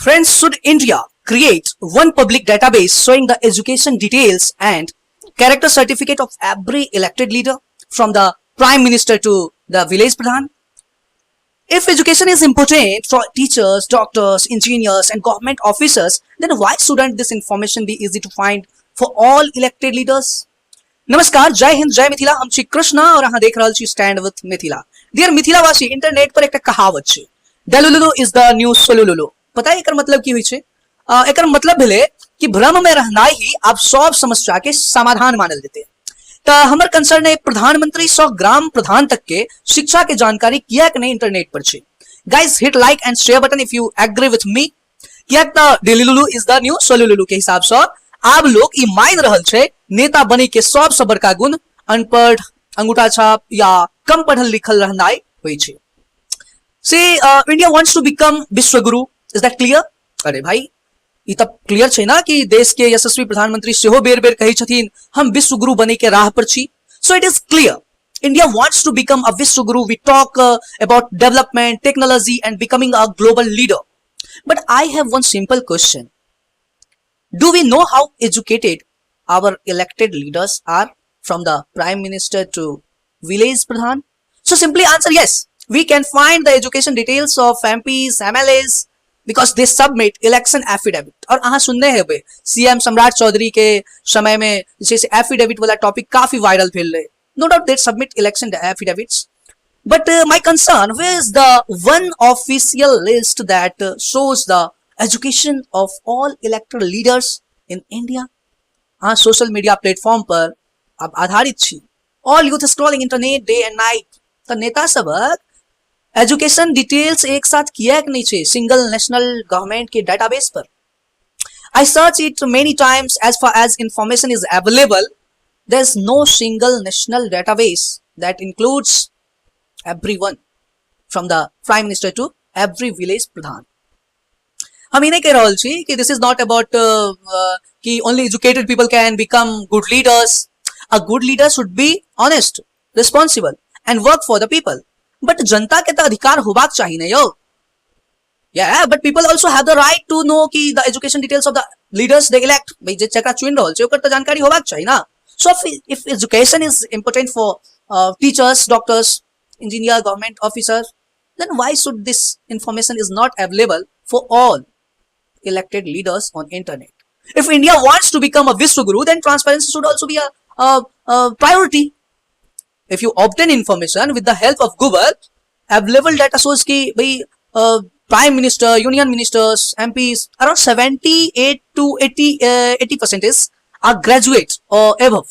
Friends, should India create one public database showing the education details and character certificate of every elected leader from the Prime Minister to the village Pradhan? If education is important for teachers, doctors, engineers and government officers, then why shouldn't this information be easy to find for all elected leaders? नमस्कार, जय हिंद, जय मिथिला। हम छी कृष्णा और अहाँ देख रहल छी स्टैंड विथ मिथिला। डियर मिथिलावासी, इंटरनेट पर एकटा कहावत छै, डेलुलुलु इज द न्यू सोलुलुलु। पता है एकर मतलब की होई छै? एकर मतलब भेले कि भ्रम में रहनाइ ही आप सब समस्या के समाधान मानल जेते। तो हमर कंसर्न है प्रधानमंत्री सौ ग्राम प्रधान तक के शिक्षा के जानकारी किया कि नहीं इंटरनेट पर छै। Guys, hit like and share button if you agree with me. किया त delulu is the new solulu के हिसाब से आब लोग ई मान रहल छै नेता बने के सबसे बड़का गुण अनपढ़, अंगूठा छाप या कम पढ़ल लिखल रहनाइ होई छै। India wants to become vishwaguru, is that clear? अरे भाई, ये तब क्लियर छै ना कि देश के यशस्वी प्रधानमंत्री सेहो बेर बेर कही छथिन हम विश्वगुरु बने के राह पर छी। So it is clear, India wants to become a Vishwaguru. We talk about development, technology and becoming a global leader. But I have one simple question. Do we know how educated our elected leaders are, from the Prime Minister to village Pradhan? So simply answer yes. We can find the education details of MPs, MLAs because they submit election affidavit. और अहाँ सुनने हैं CM सम्राट चौधरी के समय में जैसे affidavit वाला टॉपिक काफी वायरल भेल रहे। No doubt they submit election affidavits. But my concern, where is the one official list that shows the education of all elected leaders in India? हाँ, सोशल मीडिया प्लेटफॉर्म पर अब आधारित छी। All youth scrolling internet day and night. तो नेता सबक education details एक साथ किया कि नहीं छे सिंगल नेशनल गवर्नमेंट के डेटाबेस पर? I search it many times. As far as information is available, there's no single national database that includes everyone from the Prime Minister to every village Pradhan. हम ये नहीं कह रहल छी कि this is not about कि only educated people can become good leaders. A good leader should be honest, responsible and work for the people. But जनता के तो अधिकार होबाक चाहिए ना यो। Yeah, but people also have the right to know कि the education details of the leaders they elect. भाई जे चक्रा चुन रहल छै ओकर तो जानकारी होबाक चाहिए ना। So if education is important for teachers, doctors, engineers, government officers, then why should this information is not available for all elected leaders on internet? If India wants to become a Vishwaguru, then transparency should also be a priority. If you obtain information with the help of Google, available data shows कि भाई Prime Minister, Union Ministers, MPs, around 78 to 80% are graduates or above.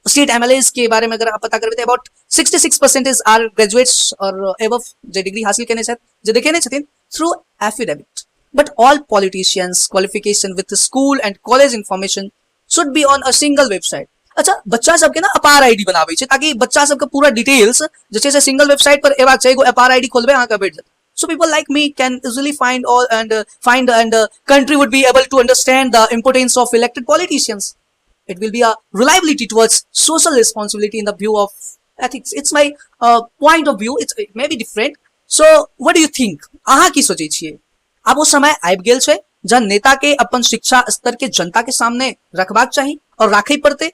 State MLAs के बारे में अगर आप पता करते हैं about 66% are graduates or above जो डिग्री हासिल करने छथि, जो देखेने छथिन through affidavit. But all politicians qualification with school and college information should be on a single website. अच्छा, बच्चा सबके ना अपार आईडी बनावे छै ताकि बच्चा सबके पूरा डिटेल्स जैसे से सिंगल वेबसाइट पर एबाक चाहिए, एगो अपार आईडी खोलबे अहाँ के भेट जात। So people like me can easily find all and country would be able to understand the importance of elected politicians. It will be a reliability towards social responsibility in the view of ethics. It's my point of view. It may be different. So what do you think? अहाँ की सोचे छिए? अब वो समय आबि गेल छै जन नेता के अपन शिक्षा स्तर के जनता के सामने रखबाक चाहिए और राखै पड़ते।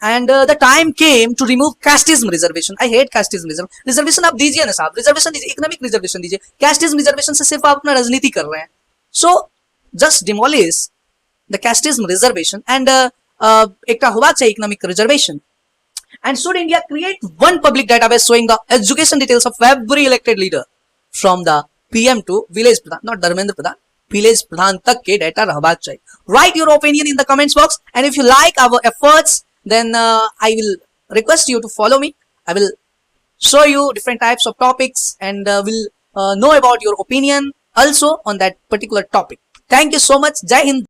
And the time came to remove casteism reservation. I hate casteism reservation. आप दीजिए ना साहब, रिजर्वेशन दीजिए, इकोनॉमिक रिजर्वेशन दीजिए। casteism रिजर्वेशन से सिर्फ आप अपना राजनीति कर रहे हैं। So just demolish the casteism reservation and एक होगा चाहिए economic reservation. And should India create one public database showing the education details of every elected leader from the PM to village Pradhan, not Dharmendra Pradhan, village Pradhan तक के data रहबाक चाहिए. Write your opinion in the comments box, and if you like our efforts, then I will request you to follow me. I will show you different types of topics and will know about your opinion also on that particular topic. Thank you so much. Jai Hind.